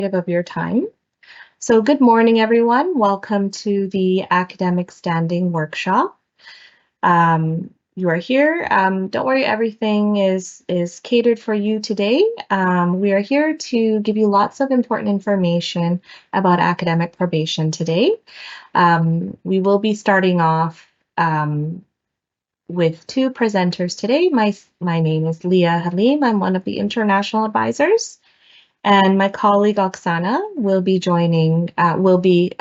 of your time. So good morning, everyone. Welcome to the Academic Standing Workshop. You are here. Don't worry, everything is catered for you today. We are here to give you lots of important information about academic probation today. We will be starting off with two presenters today. My name is Leah Halim. I'm one of the international advisors. And my colleague Oksana will be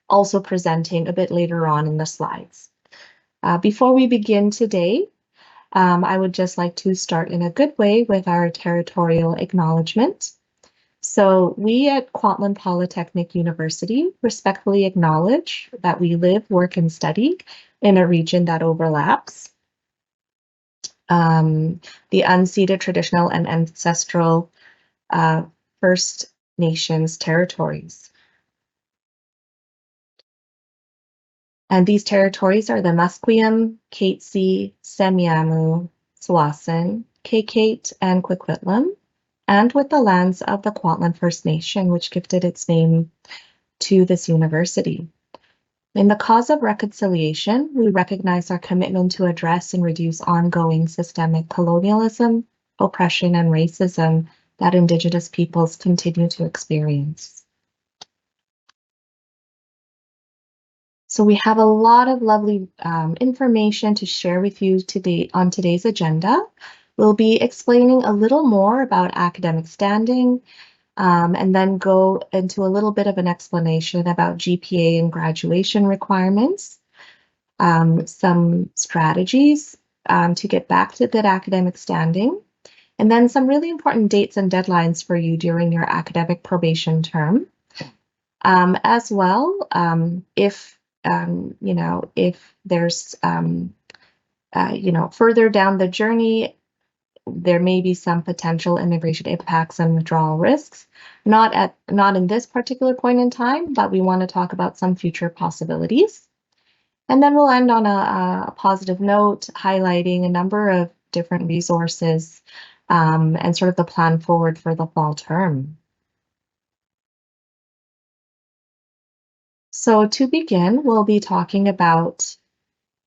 also presenting a bit later on in the slides. Before we begin today, I would just like to start in a good way with our territorial acknowledgement. So we at Kwantlen Polytechnic University respectfully acknowledge that we live, work, and study in a region that overlaps the unceded traditional and ancestral First Nations territories. And these territories are the Musqueam, Katzie, Semiahmoo, Tsawwassen, Kaikate, and Coquitlam, and with the lands of the Kwantlen First Nation, which gifted its name to this university. In the cause of reconciliation, we recognize our commitment to address and reduce ongoing systemic colonialism, oppression, and racism that Indigenous peoples continue to experience. So we have a lot of lovely information to share with you today on today's agenda. We'll be explaining a little more about academic standing and then go into a little bit of an explanation about GPA and graduation requirements, some strategies to get back to good academic standing, and then some really important dates and deadlines for you during your academic probation term. As well, if there's further down the journey, there may be some potential immigration impacts and withdrawal risks. Not in this particular point in time, but we want to talk about some future possibilities. And then we'll end on a positive note, highlighting a number of different resources and sort of the plan forward for the fall term. So to begin, we'll be talking about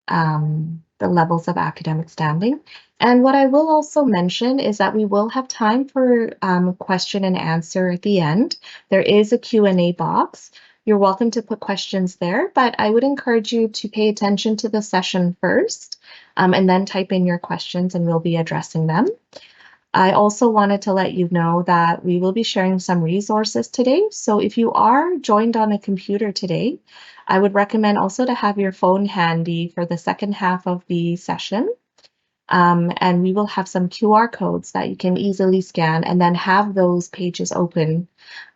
the levels of academic standing. And what I will also mention is that we will have time for question and answer at the end. There is a Q&A box. You're welcome to put questions there, but I would encourage you to pay attention to the session first and then type in your questions and we'll be addressing them. I also wanted to let you know that we will be sharing some resources today. So if you are joined on a computer today, I would recommend also to have your phone handy for the second half of the session. And we will have some QR codes that you can easily scan and then have those pages open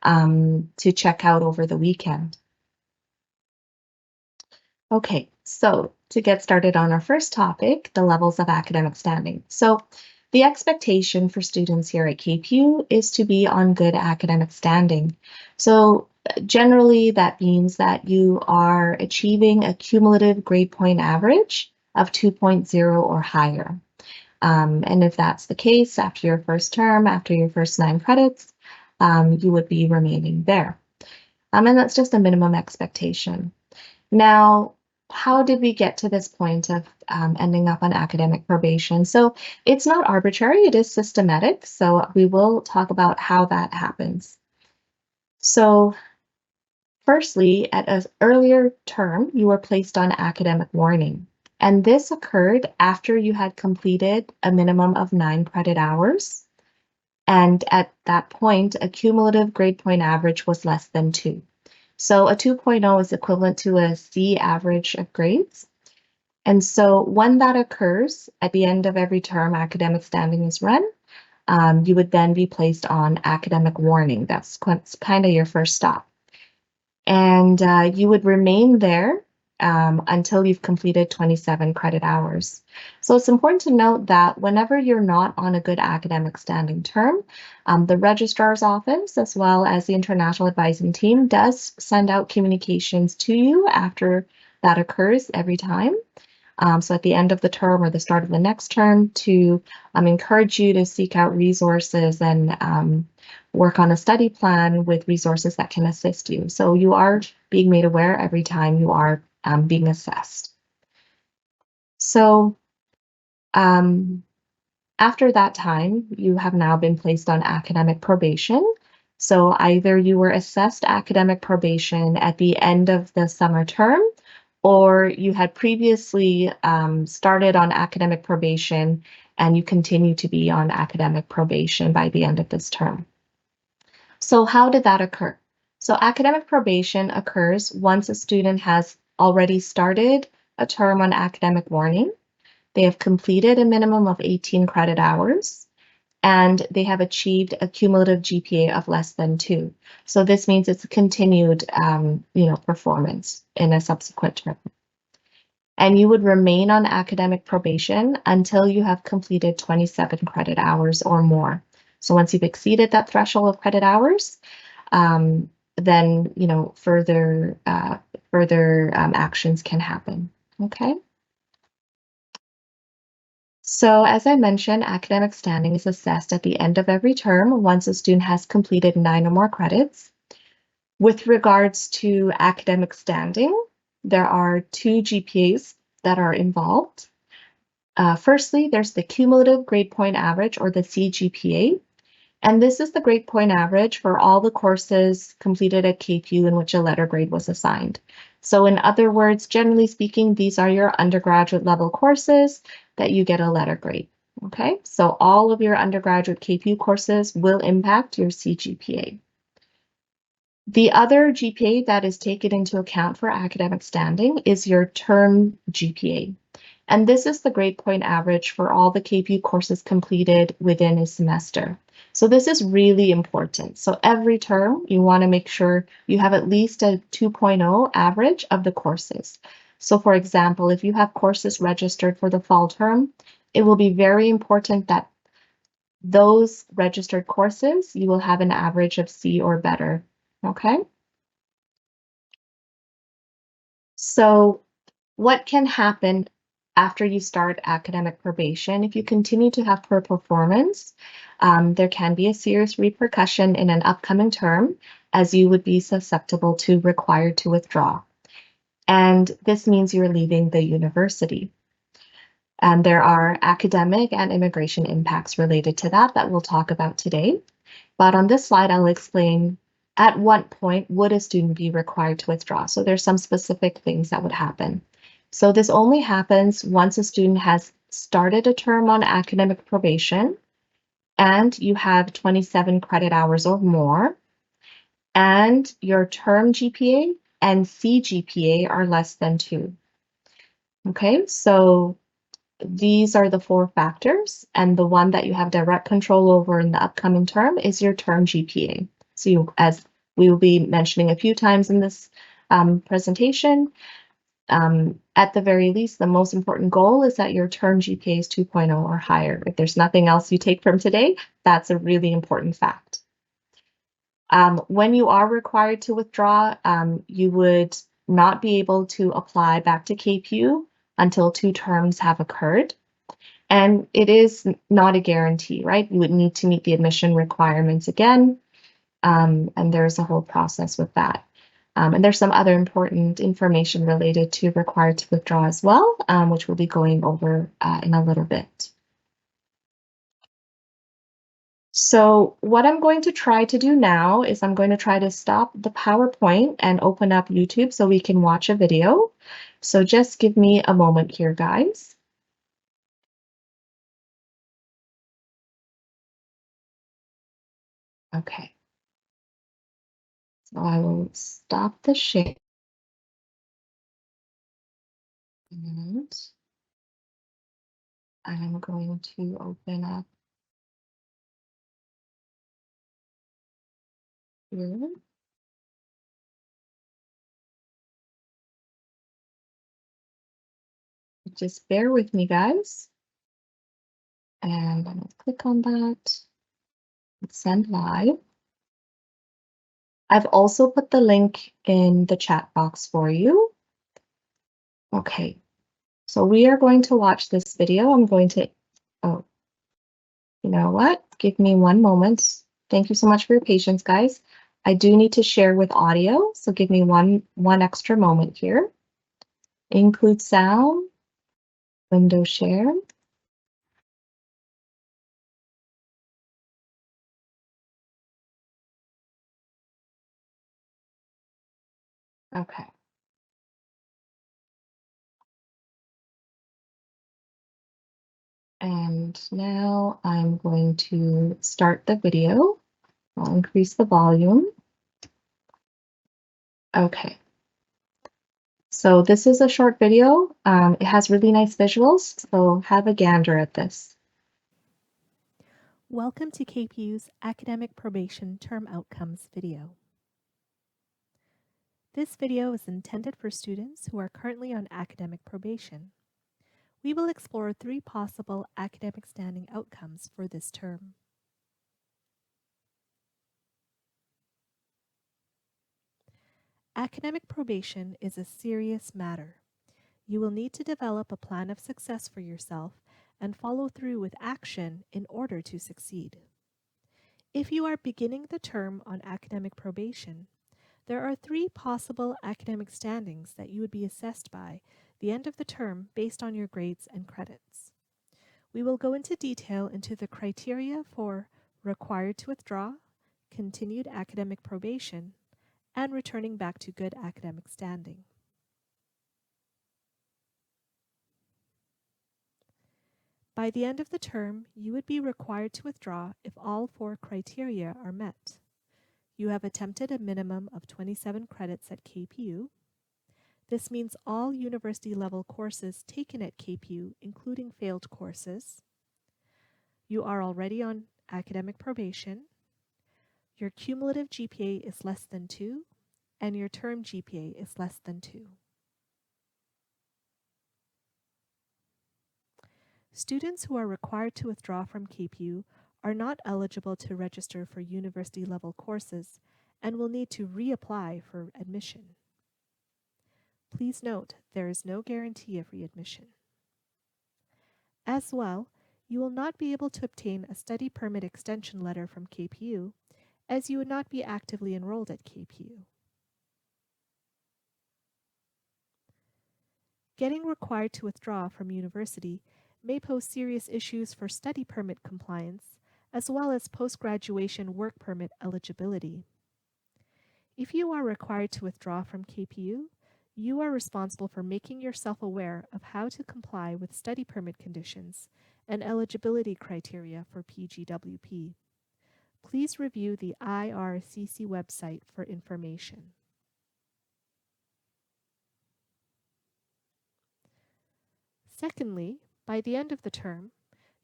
to check out over the weekend. Okay, so to get started on our first topic, the levels of academic standing. So the expectation for students here at KPU is to be on good academic standing. So generally, that means that you are achieving a cumulative grade point average of 2.0 or higher. And if that's the case, after your first term, after your first 9 credits, you would be remaining there. And that's just a minimum expectation. Now, how did we get to this point of ending up on academic probation? So it's not arbitrary, it is systematic. So we will talk about how that happens. So firstly, at an earlier term, you were placed on academic warning. And this occurred after you had completed a minimum of 9 credit hours. And at that point, a cumulative grade point average was less than 2. So a 2.0 is equivalent to a C average of grades. And so when that occurs, at the end of every term, academic standing is run, you would then be placed on academic warning. That's kind of your first stop. And you would remain there until you've completed 27 credit hours. So it's important to note that whenever you're not on a good academic standing term, the registrar's office, as well as the international advising team, does send out communications to you after that occurs every time. So at the end of the term or the start of the next term to encourage you to seek out resources and work on a study plan with resources that can assist you. So you are being made aware every time you are being assessed. So after that time, you have now been placed on academic probation. So either you were assessed academic probation at the end of the summer term, or you had previously started on academic probation and you continue to be on academic probation by the end of this term. So how did that occur? So academic probation occurs once a student has already started a term on academic warning, they have completed a minimum of 18 credit hours, and they have achieved a cumulative GPA of less than 2. So this means it's a continued performance in a subsequent term. And you would remain on academic probation until you have completed 27 credit hours or more. So once you've exceeded that threshold of credit hours, then further actions can happen. Okay. So as I mentioned, academic standing is assessed at the end of every term once a student has completed 9 or more credits. With regards to academic standing, there are 2 GPAs that are involved. Firstly, there's the cumulative grade point average, or the CGPA, and this is the grade point average for all the courses completed at KPU in which a letter grade was assigned. So in other words, generally speaking, these are your undergraduate level courses that you get a letter grade. Okay, so all of your undergraduate KPU courses will impact your CGPA. The other GPA that is taken into account for academic standing is your term GPA. And this is the grade point average for all the KPU courses completed within a semester. So this is really important. So every term, you want to make sure you have at least a 2.0 average of the courses. So for example, if you have courses registered for the fall term, it will be very important that those registered courses, you will have an average of C or better. Okay. So what can happen after you start academic probation? If you continue to have poor performance, there can be a serious repercussion in an upcoming term, as you would be susceptible to required to withdraw. And this means you're leaving the university. And there are academic and immigration impacts related to that we'll talk about today. But on this slide, I'll explain at what point would a student be required to withdraw. So there's some specific things that would happen. So this only happens once a student has started a term on academic probation and you have 27 credit hours or more, and your term GPA and CGPA are less than 2. Okay, so these are the 4 factors, and the one that you have direct control over in the upcoming term is your term GPA. So as we will be mentioning a few times in this presentation, at the very least, the most important goal is that your term GPA is 2.0 or higher. If there's nothing else you take from today, that's a really important fact. When you are required to withdraw, you would not be able to apply back to KPU until 2 terms have occurred. And it is not a guarantee, right? You would need to meet the admission requirements again, and there's a whole process with that. And there's some other important information related to required to withdraw as well, which we'll be going over in a little bit. So what I'm going to try to do now is I'm going to try to stop the PowerPoint and open up YouTube so we can watch a video. So just give me a moment here, guys. Okay. So I will stop the share. And I'm going to open up here. Just bear with me, guys. And I'm going to click on that. Send live. I've also put the link in the chat box for you. Okay, so we are going to watch this video. I'm going to, oh, you know what? Give me one moment. Thank you so much for your patience, guys. I do need to share with audio, so give me one extra moment here. Include sound, window share. Okay. And now I'm going to start the video. I'll increase the volume. Okay. So this is a short video. It has really nice visuals, so have a gander at this. Welcome to KPU's Academic Probation Term Outcomes video. This video is intended for students who are currently on academic probation. We will explore 3 possible academic standing outcomes for this term. Academic probation is a serious matter. You will need to develop a plan of success for yourself and follow through with action in order to succeed. If you are beginning the term on academic probation, there are 3 possible academic standings that you would be assessed by the end of the term based on your grades and credits. We will go into detail into the criteria for required to withdraw, continued academic probation, and returning back to good academic standing. By the end of the term, you would be required to withdraw if all 4 criteria are met. You have attempted a minimum of 27 credits at KPU. This means all university-level courses taken at KPU, including failed courses. You are already on academic probation. Your cumulative GPA is less than 2, and your term GPA is less than 2. Students who are required to withdraw from KPU are not eligible to register for university-level courses and will need to reapply for admission. Please note, there is no guarantee of readmission. As well, you will not be able to obtain a study permit extension letter from KPU, as you would not be actively enrolled at KPU. Getting required to withdraw from university may pose serious issues for study permit compliance, as well as post-graduation work permit eligibility. If you are required to withdraw from KPU, you are responsible for making yourself aware of how to comply with study permit conditions and eligibility criteria for PGWP. Please review the IRCC website for information. Secondly, by the end of the term,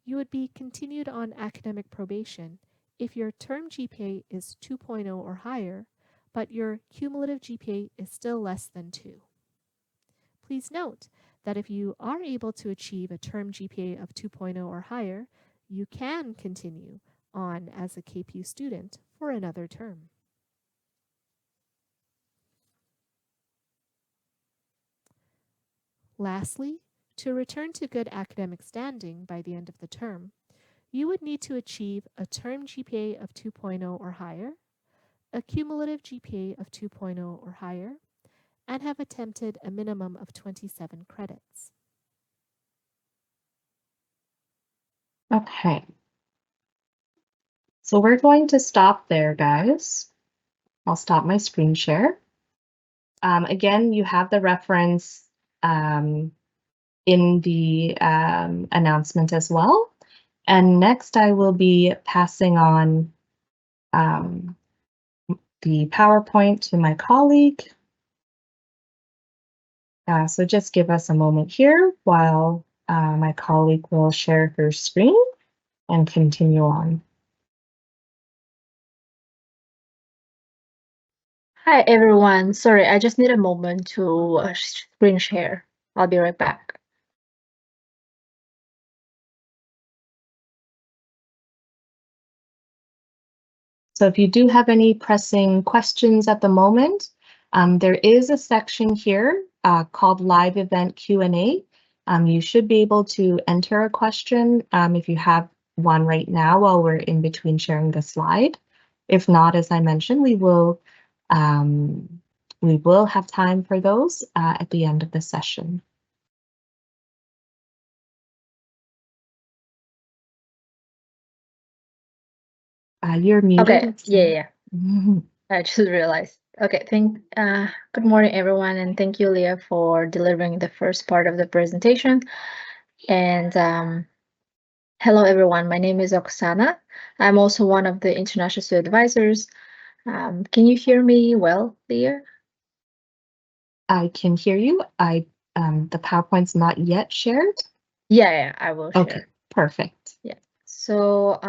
you would be continued on academic probation if your term GPA is 2.0 or higher, but your cumulative GPA is still less than 2. Please note that if you are able to achieve a term GPA of 2.0 or higher, you can continue on as a KPU student for another term. Lastly, to return to good academic standing by the end of the term, you would need to achieve a term GPA of 2.0 or higher, a cumulative GPA of 2.0 or higher, and have attempted a minimum of 27 credits. Okay. So we're going to stop there, guys. I'll stop my screen share. Again, you have the reference in the announcement as well. And next I will be passing on the PowerPoint to my colleague. So just give us a moment here while my colleague will share her screen and continue on. Hi everyone, sorry, I just need a moment to screen share. I'll be right back. So if you do have any pressing questions at the moment, there is a section here called Live Event Q&A. You should be able to enter a question if you have one right now while we're in between sharing the slide. If not, as I mentioned, we will have time for those at the end of the session. You're muted. Okay, yeah. I just realized. Okay, good morning, everyone, and thank you, Leah, for delivering the first part of the presentation. And hello, everyone. My name is Oksana. I'm also one of the international student advisors. Can you hear me well, Leah? I can hear you. The PowerPoint's not yet shared. Yeah, I will share. Okay, perfect. Yeah. So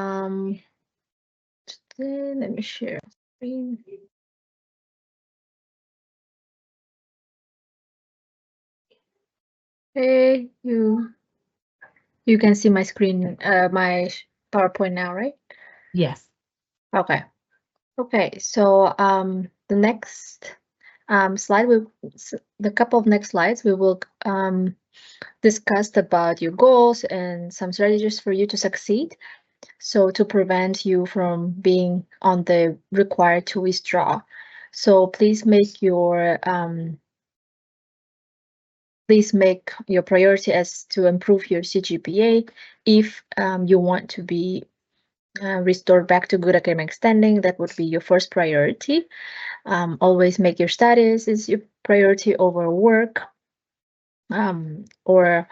let me share screen. Hey, you can see my screen, my PowerPoint now, right? Yes. Okay. Okay, so the next slide, the couple of next slides, we will discuss about your goals and some strategies for you to succeed. So to prevent you from being on the required to withdraw. So please make your priority as to improve your CGPA if you want to be restored back to good academic standing. That would be your first priority. Always make your studies is your priority over work or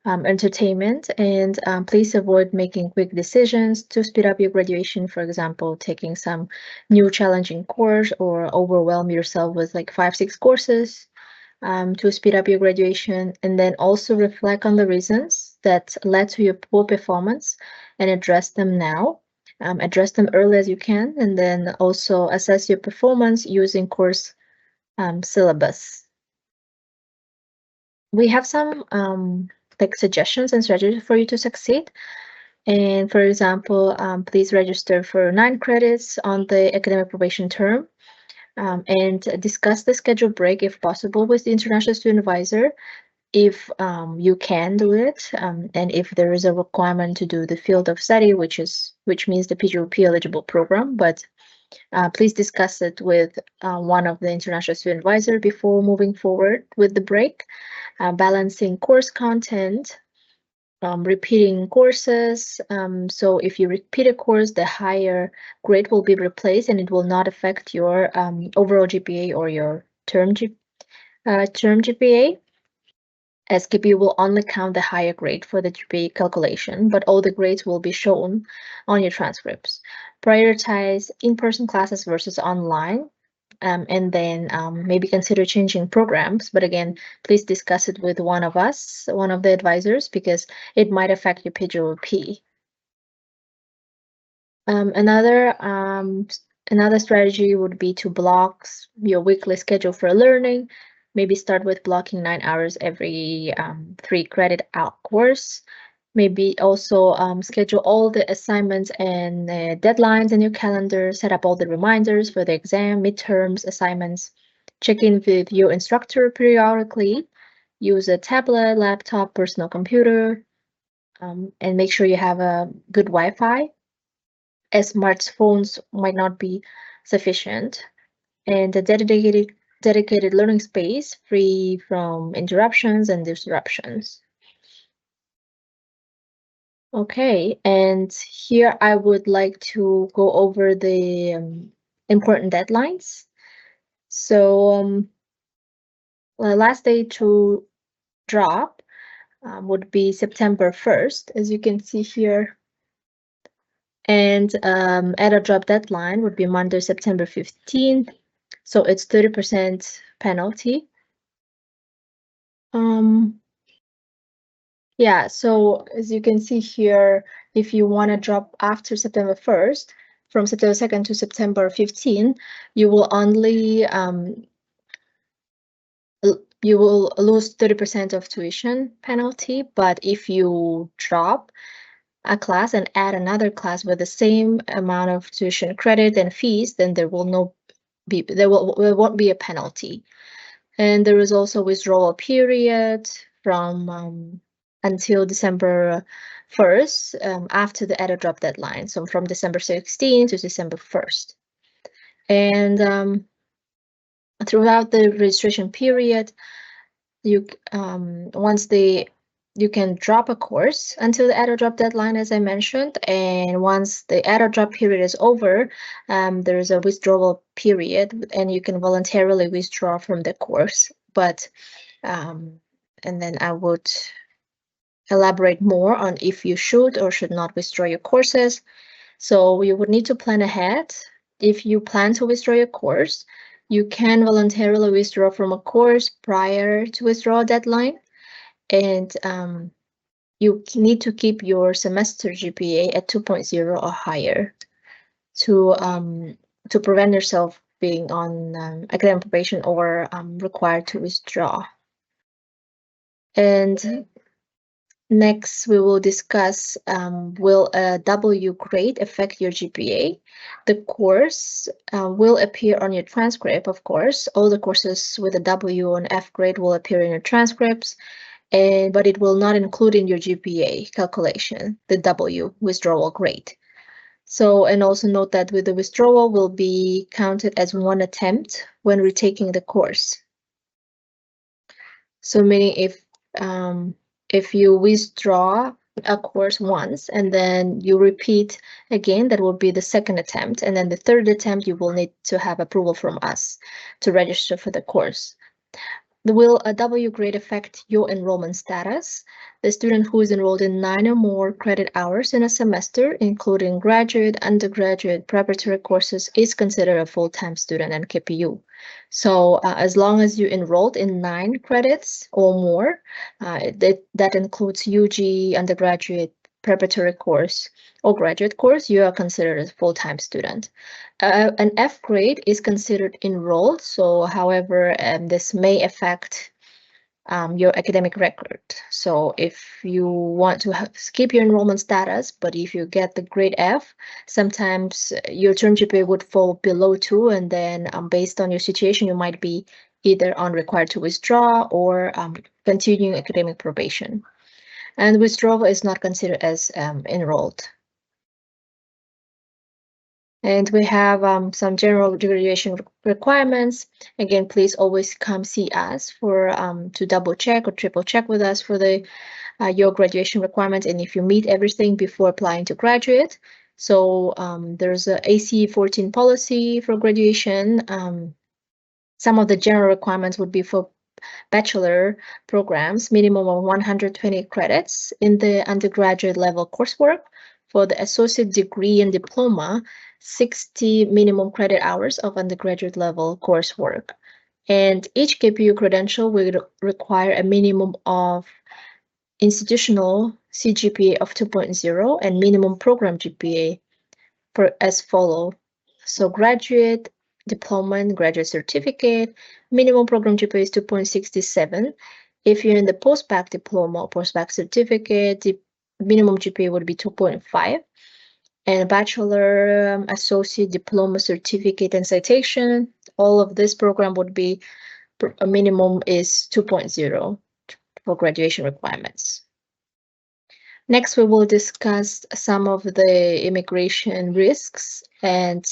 entertainment, and please avoid making quick decisions to speed up your graduation. For example, taking some new challenging course or overwhelm yourself with like 5-6 courses to speed up your graduation. And then also reflect on the reasons that led to your poor performance and address them now. Address them early as you can, and then also assess your performance using course syllabus. We have some like suggestions and strategies for you to succeed. And for example, please register for 9 credits on the academic probation term and discuss the scheduled break if possible with the international student advisor if you can do it, and if there is a requirement to do the field of study, which means the PGOP eligible program, but please discuss it with one of the international student advisor before moving forward with the break. Balancing course content, repeating courses. So if you repeat a course, the higher grade will be replaced and it will not affect your overall GPA or your term GPA. SKP will only count the higher grade for the GPA calculation, but all the grades will be shown on your transcripts. Prioritize in-person classes versus online. And then maybe consider changing programs. But again, please discuss it with one of the advisors, because it might affect your PGOP. Another strategy would be to block your weekly schedule for learning. Maybe start with blocking 9 hours every 3 credit out course. Maybe also schedule all the assignments and deadlines in your calendar, set up all the reminders for the exam, midterms, assignments, check in with your instructor periodically, use a tablet, laptop, personal computer, and make sure you have a good Wi-Fi, as smartphones might not be sufficient, and a dedicated learning space free from interruptions and disruptions. Okay, and here I would like to go over the important deadlines. So the last day to drop would be September 1st, as you can see here. And at a drop deadline would be Monday, September 15th. So it's 30% penalty. Yeah, so as you can see here, if you want to drop after September 1st, from September 2nd to September 15th, you will only you will lose 30% of tuition penalty. But if you drop a class and add another class with the same amount of tuition credit and fees, then there won't be a penalty. And there is also withdrawal period from until December 1st after the added drop deadline. So from December 16th to December 1st. And throughout the registration period, you can drop a course until the auto drop deadline, as I mentioned. And once the auto drop period is over, there's a withdrawal period, and you can voluntarily withdraw from the course. But and then I would elaborate more on if you should or should not withdraw your courses. So you would need to plan ahead. If you plan to withdraw your course, you can voluntarily withdraw from a course prior to withdrawal deadline. And you need to keep your semester GPA at 2.0 or higher to prevent yourself being on academic probation or required to withdraw. And next, we will discuss will a W grade affect your GPA? The course will appear on your transcript, of course. All the courses with a W and F grade will appear in your transcripts, but it will not include in your GPA calculation, the W withdrawal grade. So, and also note that with the withdrawal will be counted as one attempt when retaking the course. So meaning if you withdraw a course once and then you repeat again, that will be the second attempt. And then the third attempt, you will need to have approval from us to register for the course. Will a W grade affect your enrollment status? The student who is enrolled in 9 or more credit hours in a semester, including graduate, undergraduate, preparatory courses, is considered a full-time student and KPU. So as long as you enrolled in 9 credits or more, that includes UG, undergraduate, preparatory course, or graduate course, you are considered a full-time student. An F grade is considered enrolled. So, however, this may affect your academic record. So if you want to skip your enrollment status, but if you get the grade F, sometimes your term GPA would fall below 2, and then based on your situation, you might be either required to withdraw or continuing academic probation. And withdrawal is not considered as enrolled. And we have some general graduation requirements. Again, please always come see us for to double check or triple check with us for the your graduation requirements, and if you meet everything before applying to graduate. So there's a AC 14 policy for graduation. Some of the general requirements would be for bachelor programs, minimum of 120 credits in the undergraduate level coursework. For the associate degree and diploma, 60 minimum credit hours of undergraduate level coursework. And each KPU credential will require a minimum of institutional CGPA of 2.0 and minimum program GPA as follow. So graduate, diploma, and graduate certificate, minimum program GPA is 2.67. If you're in the post-bac diploma or post-bac certificate, the minimum GPA would be 2.5. And bachelor, associate, diploma, certificate, and citation, all of this program would be a minimum is 2.0 for graduation requirements. Next, we will discuss some of the immigration risks and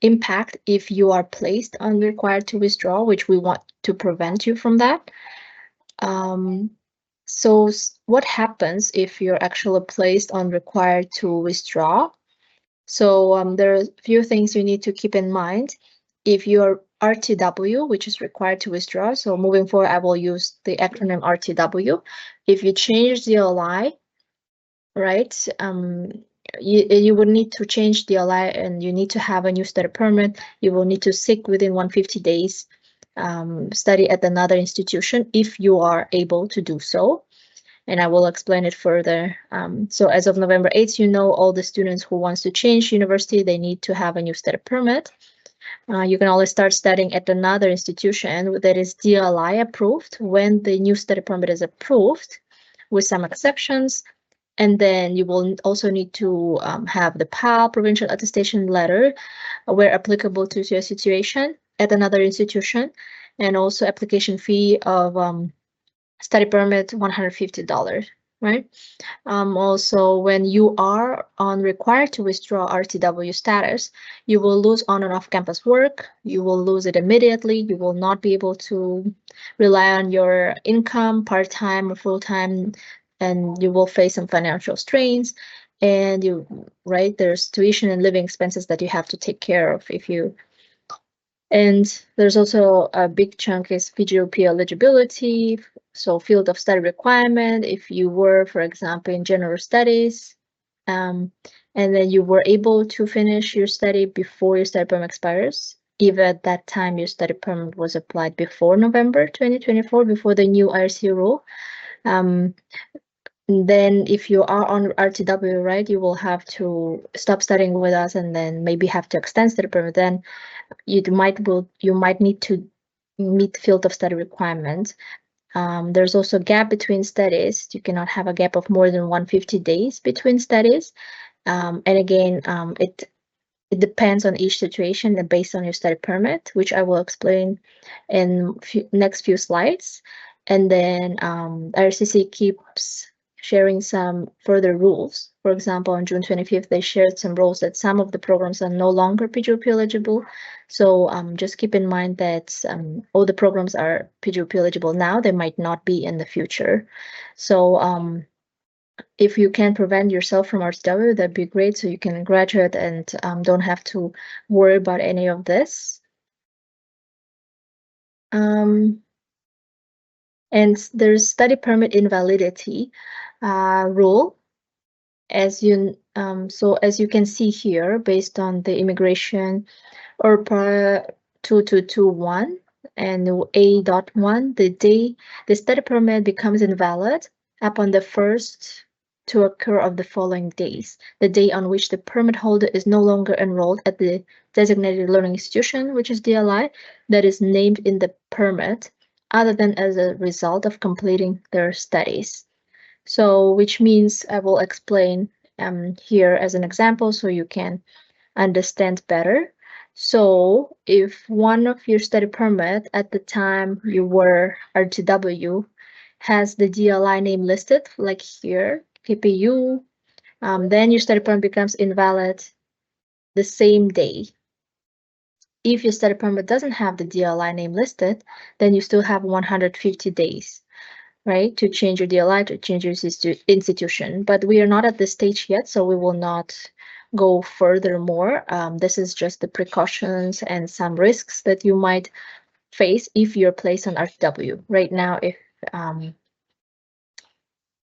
impact if you are placed on required to withdraw, which we want to prevent you from that. So what happens if you're actually placed on required to withdraw? So there are a few things you need to keep in mind. If you're RTW, which is required to withdraw, so moving forward, I will use the acronym RTW. If you change the DLI, right, you would need to change the DLI, and you need to have a new study permit. You will need to seek within 150 days study at another institution if you are able to do so. And I will explain it further. So as of November 8th, you know, all the students who wants to change university, they need to have a new study permit. You can always start studying at another institution that is DLI approved when the new study permit is approved, with some exceptions. And then you will also need to have the PAL, provincial attestation letter, where applicable to your situation at another institution, and also application fee of study permit $150, right? Also, when you are required to withdraw RTW status, you will lose on and off campus work. You will lose it immediately. You will not be able to rely on your income, part-time or full-time, and you will face some financial strains. And there's tuition and living expenses that you have to take care of and there's also a big chunk is PGOP eligibility, so field of study requirement. If you were, for example, in general studies, and then you were able to finish your study before your study permit expires, if at that time your study permit was applied before November 2024, before the new IRC rule, then if you are on RTW, right, you will have to stop studying with us and then maybe have to extend study permit. Then you might need to meet field of study requirements. There's also a gap between studies. You cannot have a gap of more than 150 days between studies. And again, it depends on each situation and based on your study permit, which I will explain in next few slides. And then IRCC keeps sharing some further rules. For example, on June 25th, they shared some rules that some of the programs are no longer PGOP eligible. So just keep in mind that all the programs are PGOP eligible now. They might not be in the future. So if you can prevent yourself from RTW, that'd be great. So you can graduate and don't have to worry about any of this. And there's study permit invalidity rule. As you can see here, based on the immigration or 2221 and A.1, the study permit becomes invalid upon the first to occur of the following days: the day on which the permit holder is no longer enrolled at the designated learning institution, which is DLI, that is named in the permit, other than as a result of completing their studies. So, which means I will explain here as an example so you can understand better. So, if one of your study permit at the time you were RTW has the DLI name listed, like here, KPU, then your study permit becomes invalid the same day. If your study permit doesn't have the DLI name listed, then you still have 150 days, right, to change your DLI, to change your institution. But we are not at this stage yet, so we will not go furthermore. This is just the precautions and some risks that you might face if you're placed on RTW. Right now,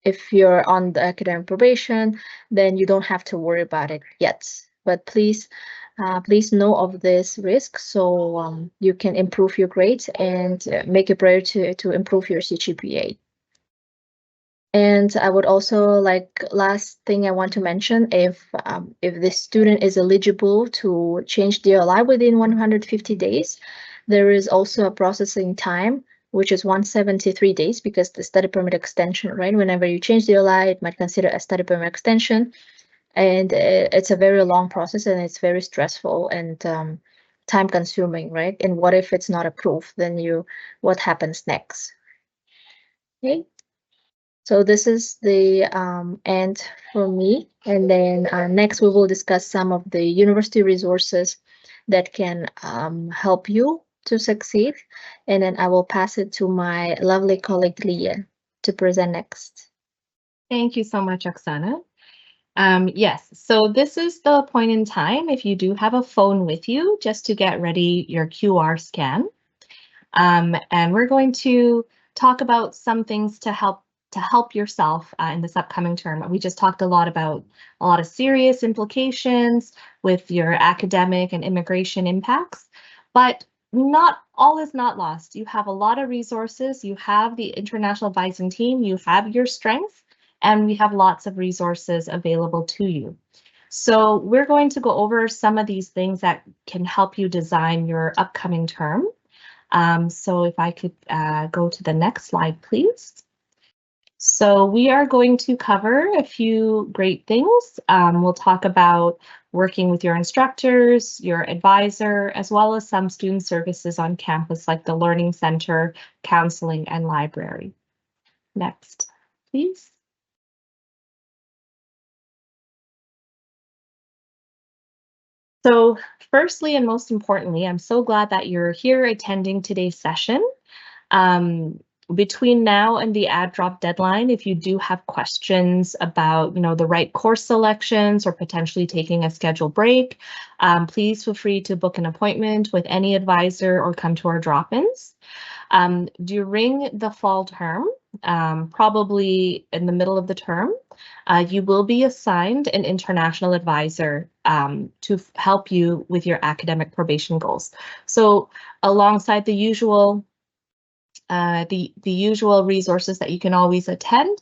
if you're on the academic probation, then you don't have to worry about it yet. But please know of this risk so you can improve your grades and make a prayer to improve your CGPA. And I would also last thing I want to mention, if the student is eligible to change DLI within 150 days, there is also a processing time, which is 173 days, because the study permit extension, right? Whenever you change DLI, it might consider a study permit extension. And it's a very long process and it's very stressful and time consuming, right? And what if it's not approved? Then what happens next? Okay. So this is the end for me. And then next we will discuss some of the university resources that can help you to succeed. And then I will pass it to my lovely colleague Leah to present next. Thank you so much, Oksana. Yes, so this is the point in time, if you do have a phone with you, just to get ready your QR scan. And we're going to talk about some things to help yourself in this upcoming term. We just talked a lot about a lot of serious implications with your academic and immigration impacts, but not all is not lost. You have a lot of resources. You have the international advising team. You have your strengths, and we have lots of resources available to you. So we're going to go over some of these things that can help you design your upcoming term. So if I could go to the next slide, please. So we are going to cover a few great things. We'll talk about working with your instructors, your advisor, as well as some student services on campus like the Learning Center, counseling, and library. Next, please. So firstly, and most importantly, I'm so glad that you're here attending today's session. Between now and the add drop deadline, if you do have questions about, the right course selections or potentially taking a scheduled break, please feel free to book an appointment with any advisor or come to our drop-ins. During the fall term, probably in the middle of the term, you will be assigned an international advisor to help you with your academic probation goals. So alongside the usual resources that you can always attend,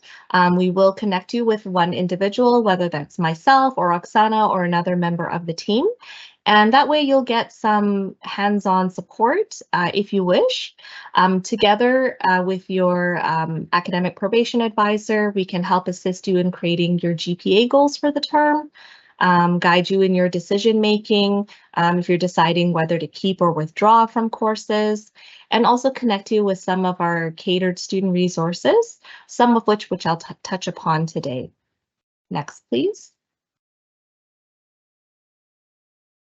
we will connect you with one individual, whether that's myself or Oksana or another member of the team. And that way you'll get some hands-on support if you wish. Together with your academic probation advisor, we can help assist you in creating your GPA goals for the term, guide you in your decision making if you're deciding whether to keep or withdraw from courses, and also connect you with some of our catered student resources, some of which I'll touch upon today. Next, please.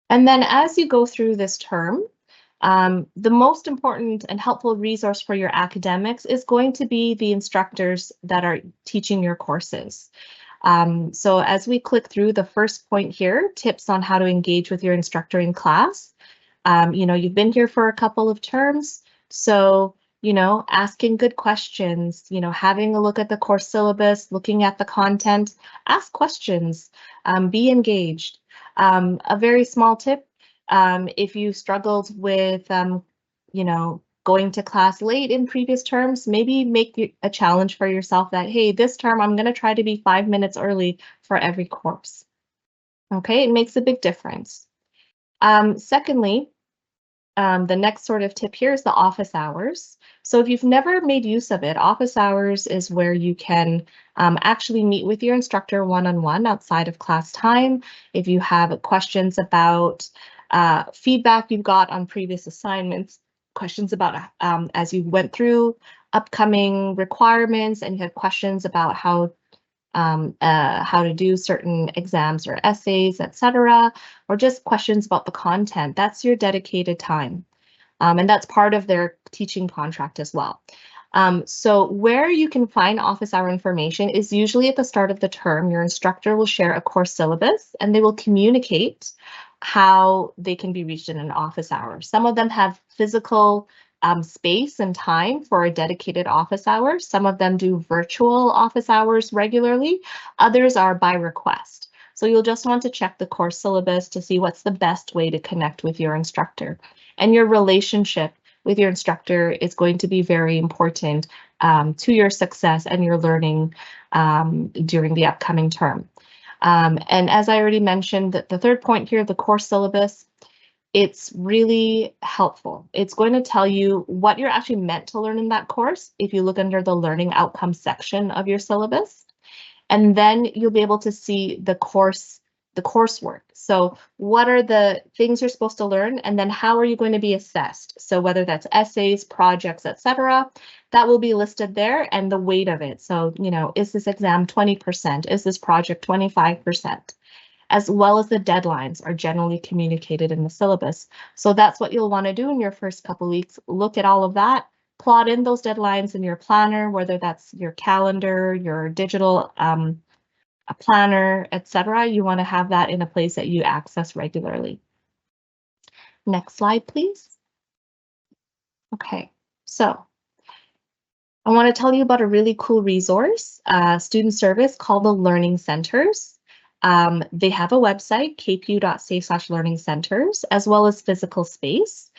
And then as you go through this term, the most important and helpful resource for your academics is going to be the instructors that are teaching your courses. So as we click through the first point here, tips on how to engage with your instructor in class. You've been here for a couple of terms, so asking good questions, having a look at the course syllabus, looking at the content, ask questions, be engaged. A very small tip, if you struggled with, going to class late in previous terms, maybe make a challenge for yourself that, hey, this term I'm going to try to be 5 minutes early for every course. Okay, it makes a big difference. Secondly, the next sort of tip here is the office hours. So if you've never made use of it, office hours is where you can actually meet with your instructor one-on-one outside of class time. If you have questions about feedback you've got on previous assignments, questions about as you went through upcoming requirements, and you had questions about how to do certain exams or essays, etc., or just questions about the content, that's your dedicated time. And that's part of their teaching contract as well. So where you can find office hour information is usually at the start of the term. Your instructor will share a course syllabus and they will communicate how they can be reached in an office hour. Some of them have physical space and time for a dedicated office hour. Some of them do virtual office hours regularly. Others are by request. So you'll just want to check the course syllabus to see what's the best way to connect with your instructor. And your relationship with your instructor is going to be very important to your success and your learning during the upcoming term. And as I already mentioned, the third point here, the course syllabus, it's really helpful. It's going to tell you what you're actually meant to learn in that course if you look under the learning outcomes section of your syllabus. And then you'll be able to see the coursework. So what are the things you're supposed to learn, and then how are you going to be assessed? So whether that's essays, projects, etc., that will be listed there, and the weight of it. So, is this exam 20%? Is this project 25%? As well as the deadlines are generally communicated in the syllabus. So that's what you'll want to do in your first couple weeks. Look at all of that, plot in those deadlines in your planner, whether that's your calendar, your digital a planner, etc. You want to have that in a place that you access regularly. Next slide, please. Okay, so I want to tell you about a really cool resource, student service called the Learning Centers. They have a website, kpu.ca/learning centers, as well as physical space,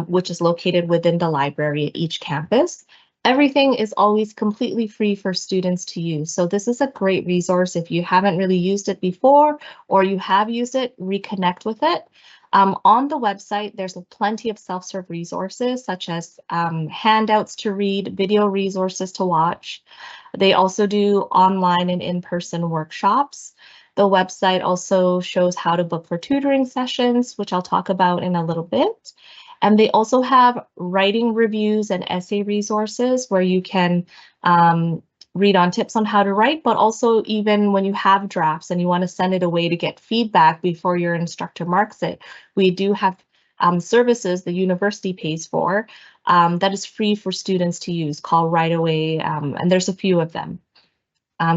which is located within the library at each campus. Everything is always completely free for students to use. So this is a great resource if you haven't really used it before, or you have used it, reconnect with it. On the website, there's plenty of self-serve resources such as handouts to read, video resources to watch. They also do online and in-person workshops. The website also shows how to book for tutoring sessions, which I'll talk about in a little bit. And they also have writing reviews and essay resources where you can read on tips on how to write, but also even when you have drafts and you want to send it away to get feedback before your instructor marks it, we do have services the university pays for that is free for students to use, called Write-A-Way, and there's a few of them.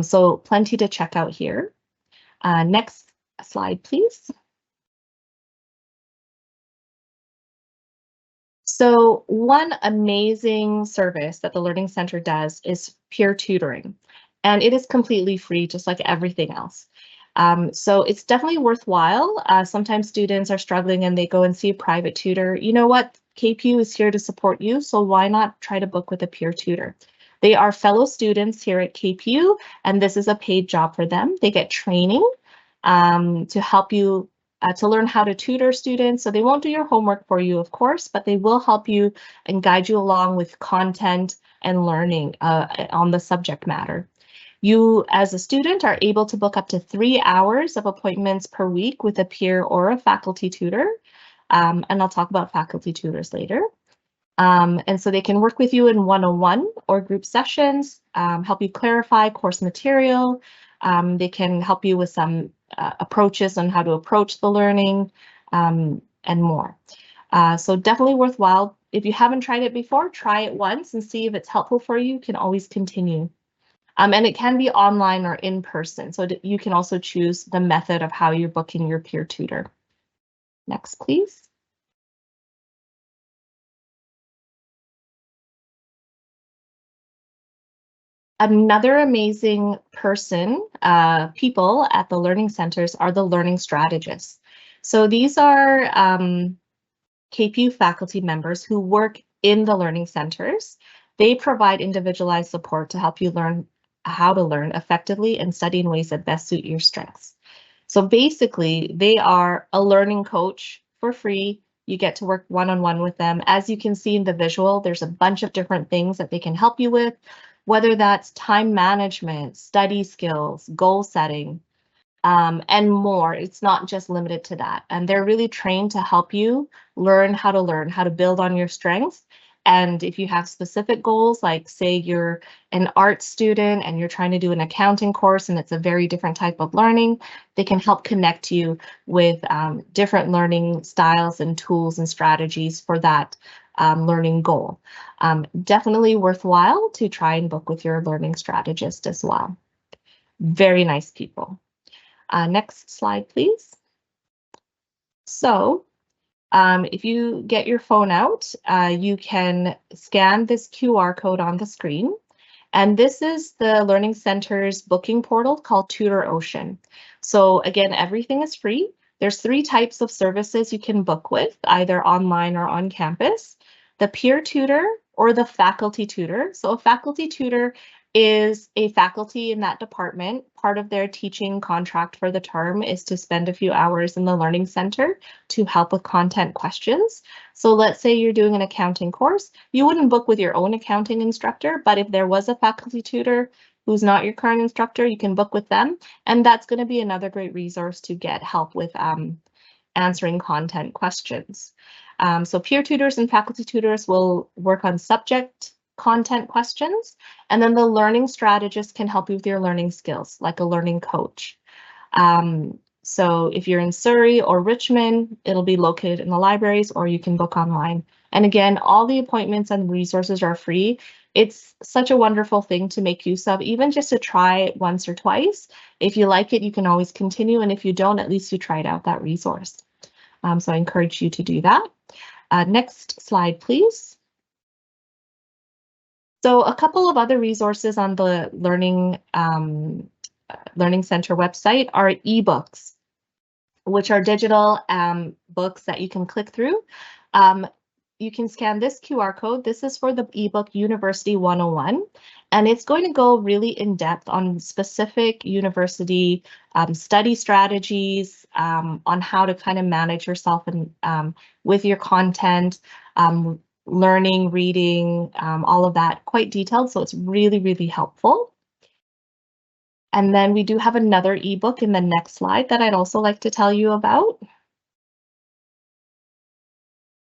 So plenty to check out here. Next slide, please. So one amazing service that the Learning Center does is peer tutoring, and it is completely free, just like everything else. So it's definitely worthwhile. Sometimes students are struggling and they go and see a private tutor. You know what? KPU is here to support you, so why not try to book with a peer tutor? They are fellow students here at KPU, and this is a paid job for them. They get training to help you to learn how to tutor students. So they won't do your homework for you, of course, but they will help you and guide you along with content and learning on the subject matter. You, as a student, are able to book up to 3 hours of appointments per week with a peer or a faculty tutor. And I'll talk about faculty tutors later. And so they can work with you in one-on-one or group sessions, help you clarify course material. They can help you with some approaches on how to approach the learning and more. So definitely worthwhile. If you haven't tried it before, try it once and see if it's helpful for you. You can always continue. And it can be online or in person. So you can also choose the method of how you're booking your peer tutor. Next, please. Another amazing person, people at the learning centers are the learning strategists. So these are KPU faculty members who work in the learning centers. They provide individualized support to help you learn how to learn effectively and study in ways that best suit your strengths. So basically, they are a learning coach for free. You get to work one-on-one with them. As you can see in the visual, there's a bunch of different things that they can help you with, whether that's time management, study skills, goal setting, and more. It's not just limited to that. And they're really trained to help you learn, how to build on your strengths. And if you have specific goals, like say you're an art student and you're trying to do an accounting course and it's a very different type of learning, they can help connect you with different learning styles and tools and strategies for that learning goal. Definitely worthwhile to try and book with your learning strategist as well. Very nice people. Next slide, please. So if you get your phone out, you can scan this QR code on the screen. And this is the Learning Center's booking portal called TutorOcean. So again, everything is free. There's 3 types of services you can book with, either online or on campus: the peer tutor or the faculty tutor. So a faculty tutor is a faculty in that department. Part of their teaching contract for the term is to spend a few hours in the Learning Center to help with content questions. So let's say you're doing an accounting course. You wouldn't book with your own accounting instructor, but if there was a faculty tutor who's not your current instructor, you can book with them. And that's going to be another great resource to get help with answering content questions. So peer tutors and faculty tutors will work on subject content questions, and then the learning strategist can help you with your learning skills, like a learning coach. So if you're in Surrey or Richmond, it'll be located in the libraries, or you can book online. And again, all the appointments and resources are free. It's such a wonderful thing to make use of, even just to try it once or twice. If you like it, you can always continue, and if you don't, at least you tried out that resource. So I encourage you to do that. Next slide, please. So a couple of other resources on the Learning Center website are ebooks, which are digital books that you can click through. You can scan this QR code. This is for the ebook University 101, and it's going to go really in depth on specific university study strategies, on how to kind of manage yourself and with your content, learning, reading, all of that, quite detailed. So it's really, really helpful. And then we do have another ebook in the next slide that I'd also like to tell you about.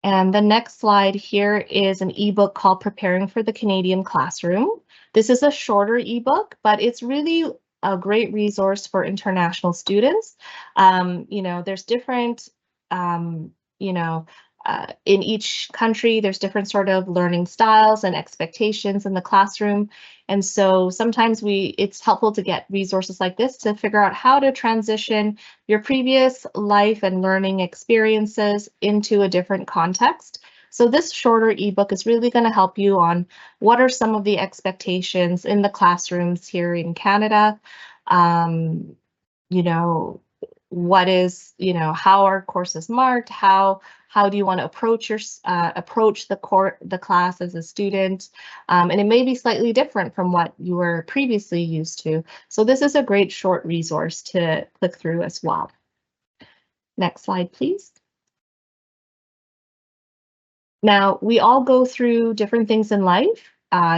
And the next slide here is an ebook called Preparing for the Canadian Classroom. This is a shorter ebook, but it's really a great resource for international students. There's different, in each country, there's different sort of learning styles and expectations in the classroom. And so sometimes it's helpful to get resources like this to figure out how to transition your previous life and learning experiences into a different context. So this shorter ebook is really going to help you on what are some of the expectations in the classrooms here in Canada. What is, how are courses marked? How do you want to approach the class as a student? And it may be slightly different from what you were previously used to. So this is a great short resource to click through as well. Next slide, please. Now, we all go through different things in life,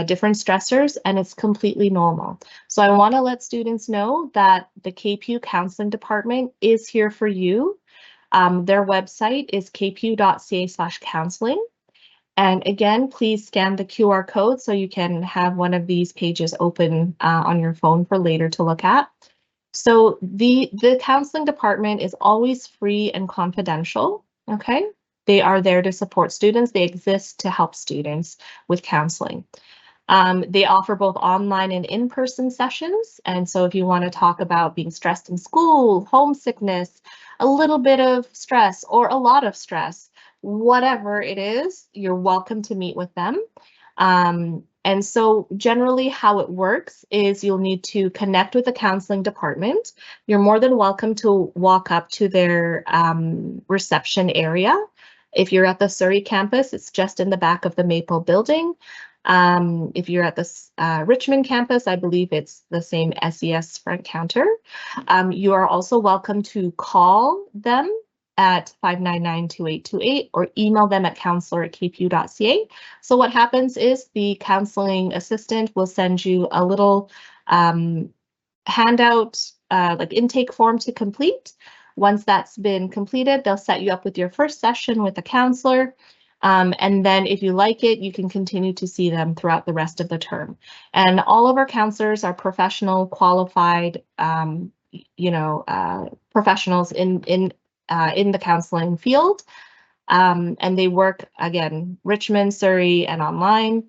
different stressors, and it's completely normal. So I want to let students know that the KPU Counseling Department is here for you. Their website is kpu.ca/counseling. And again, please scan the QR code so you can have one of these pages open on your phone for later to look at. So the counseling department is always free and confidential, okay? They are there to support students. They exist to help students with counseling. They offer both online and in-person sessions. And so if you want to talk about being stressed in school, homesickness, a little bit of stress or a lot of stress, whatever it is, you're welcome to meet with them. And so generally how it works is you'll need to connect with the counseling department. You're more than welcome to walk up to their reception area. If you're at the Surrey campus, it's just in the back of the Maple building. If you're at the Richmond campus, I believe it's the same SES front counter. You are also welcome to call them at 599-2828 or email them at counselor@kpu.ca. So what happens is the counseling assistant will send you a little handout, like intake form to complete. Once that's been completed, they'll set you up with your first session with a counselor. And then if you like it, you can continue to see them throughout the rest of the term. And all of our counselors are professional, qualified, professionals in the counseling field. And they work, again, Richmond, Surrey, and online,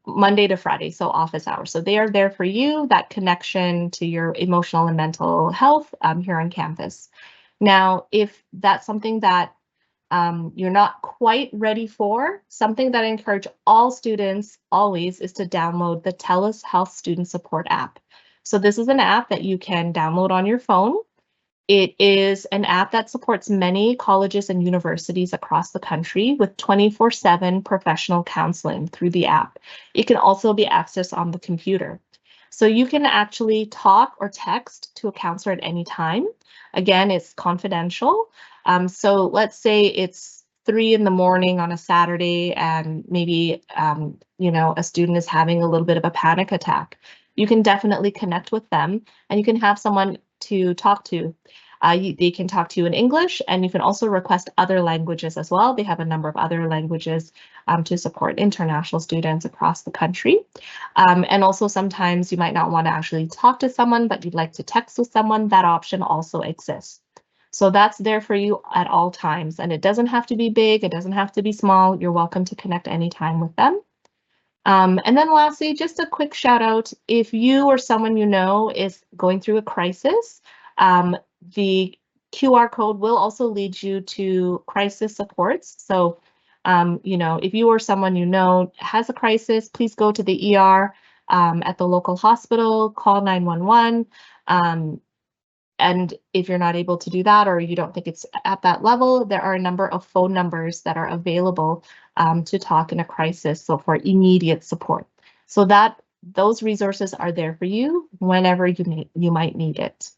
Monday to Friday, so office hours. So they are there for you, that connection to your emotional and mental health here on campus. Now, if that's something that you're not quite ready for, something that I encourage all students always is to download the TELUS Health Student Support app. So this is an app that you can download on your phone. It is an app that supports many colleges and universities across the country with 24/7 professional counseling through the app. It can also be accessed on the computer. So you can actually talk or text to a counselor at any time. Again, it's confidential. So let's say it's 3 in the morning on a Saturday and maybe, a student is having a little bit of a panic attack. You can definitely connect with them and you can have someone to talk to. They can talk to you in English, and you can also request other languages as well. They have a number of other languages to support international students across the country. And also sometimes you might not want to actually talk to someone, but you'd like to text with someone. That option also exists. So that's there for you at all times, and it doesn't have to be big, it doesn't have to be small. You're welcome to connect anytime with them. And then lastly, just a quick shout out, if you or someone you know is going through a crisis, the QR code will also lead you to crisis supports. So, if you or someone you know has a crisis, please go to the ER at the local hospital, call 911. And if you're not able to do that, or you don't think it's at that level, there are a number of phone numbers that are available to talk in a crisis, so for immediate support. So those resources are there for you whenever you might need it.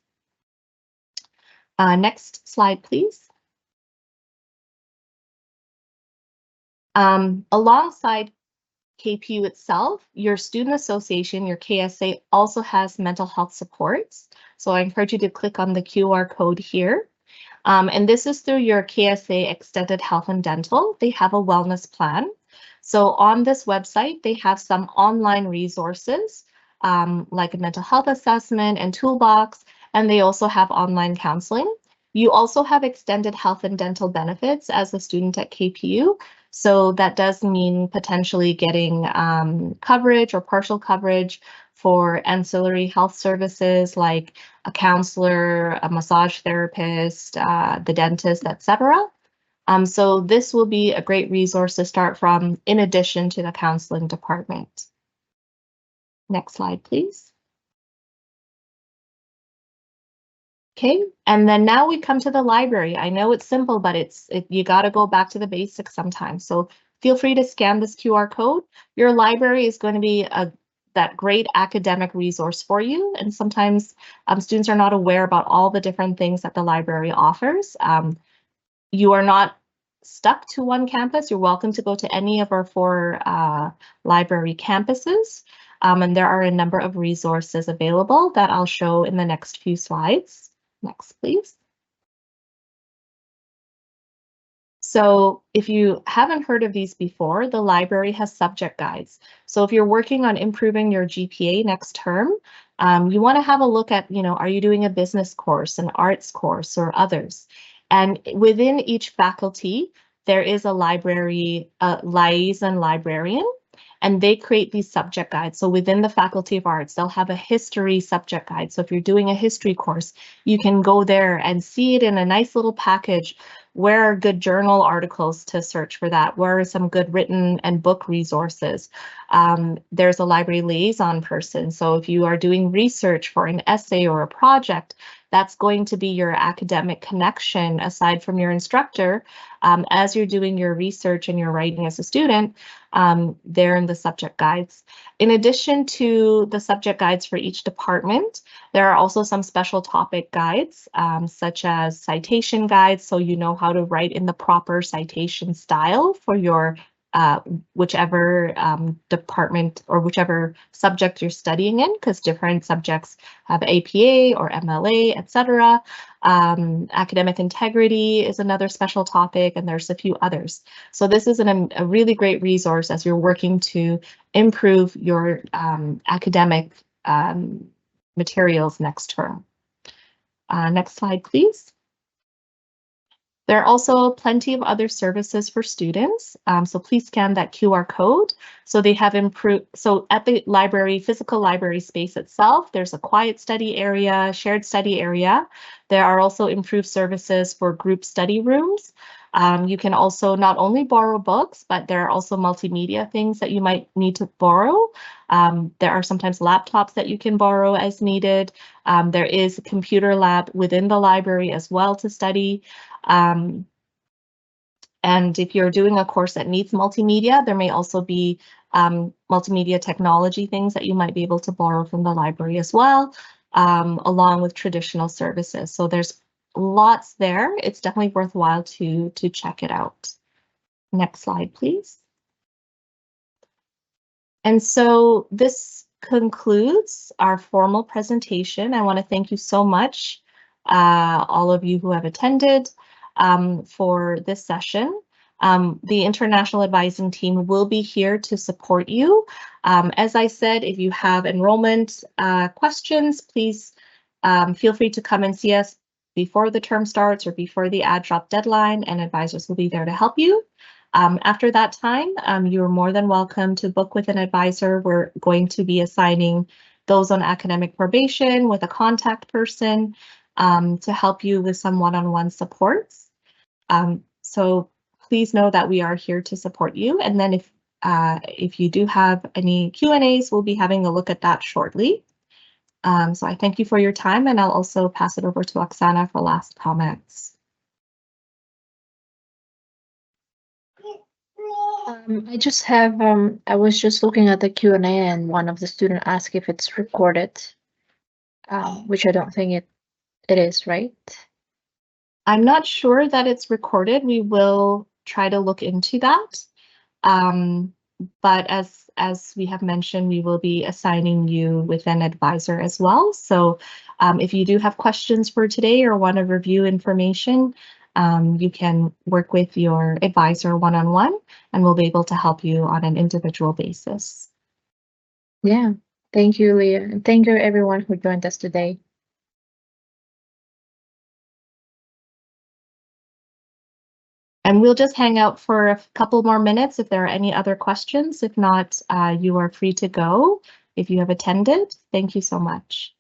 Next slide, please. Alongside KPU itself, your student association, your KSA, also has mental health supports. So I encourage you to click on the QR code here. And this is through your KSA Extended Health and Dental. They have a wellness plan. So on this website, they have some online resources like a mental health assessment and toolbox, and they also have online counseling. You also have extended health and dental benefits as a student at KPU. So that does mean potentially getting coverage or partial coverage for ancillary health services like a counselor, a massage therapist, the dentist, etc. So this will be a great resource to start from in addition to the counseling department. Next slide, please. Okay, and then now we come to the library. I know it's simple, but you got to go back to the basics sometimes. So feel free to scan this QR code. Your library is going to be that great academic resource for you. And sometimes students are not aware about all the different things that the library offers. You are not stuck to one campus. You're welcome to go to any of our 4 library campuses. And there are a number of resources available that I'll show in the next few slides. Next, please. So if you haven't heard of these before, the library has subject guides. So if you're working on improving your GPA next term, you want to have a look at, are you doing a business course, an arts course, or others? And within each faculty, there is a library, liaison librarian, and they create these subject guides. So within the Faculty of Arts, they'll have a history subject guide. So if you're doing a history course, you can go there and see it in a nice little package. Where are good journal articles to search for that? Where are some good written and book resources? There's a library liaison person. So if you are doing research for an essay or a project, that's going to be your academic connection aside from your instructor. As you're doing your research and your writing as a student, they're in the subject guides. In addition to the subject guides for each department, there are also some special topic guides, such as citation guides, so you know how to write in the proper citation style for your whichever department or whichever subject you're studying in, because different subjects have APA or MLA, etc. Academic integrity is another special topic, and there's a few others. So this is a really great resource as you're working to improve your academic materials next term. Next slide, please. There are also plenty of other services for students, so please scan that QR code. So they have improved, so at the library, physical library space itself, there's a quiet study area, shared study area. There are also improved services for group study rooms. You can also not only borrow books, but there are also multimedia things that you might need to borrow. There are sometimes laptops that you can borrow as needed. There is a computer lab within the library as well to study. And if you're doing a course that needs multimedia, there may also be multimedia technology things that you might be able to borrow from the library as well, along with traditional services. So there's lots there. It's definitely worthwhile to check it out. Next slide, please. And so this concludes our formal presentation. I want to thank you so much, all of you who have attended for this session. The International Advising Team will be here to support you. As I said, if you have enrollment questions, please feel free to come and see us before the term starts or before the add drop deadline, and advisors will be there to help you. After that time, you're more than welcome to book with an advisor. We're going to be assigning those on academic probation with a contact person to help you with some one-on-one supports. So please know that we are here to support you. And then if you do have any Q&As, we'll be having a look at that shortly. So I thank you for your time, and I'll also pass it over to Oksana for last comments. I just have, I was just looking at the Q&A and one of the students asked if it's recorded, which I don't think it is, right? I'm not sure that it's recorded. We will try to look into that. But as we have mentioned, we will be assigning you with an advisor as well. So if you do have questions for today or want to review information, you can work with your advisor one-on-one, and we'll be able to help you on an individual basis. Yeah. Thank you, Leah. And thank you everyone who joined us today. And we'll just hang out for a couple more minutes if there are any other questions. If not, you are free to go if you have attended. Thank you so much.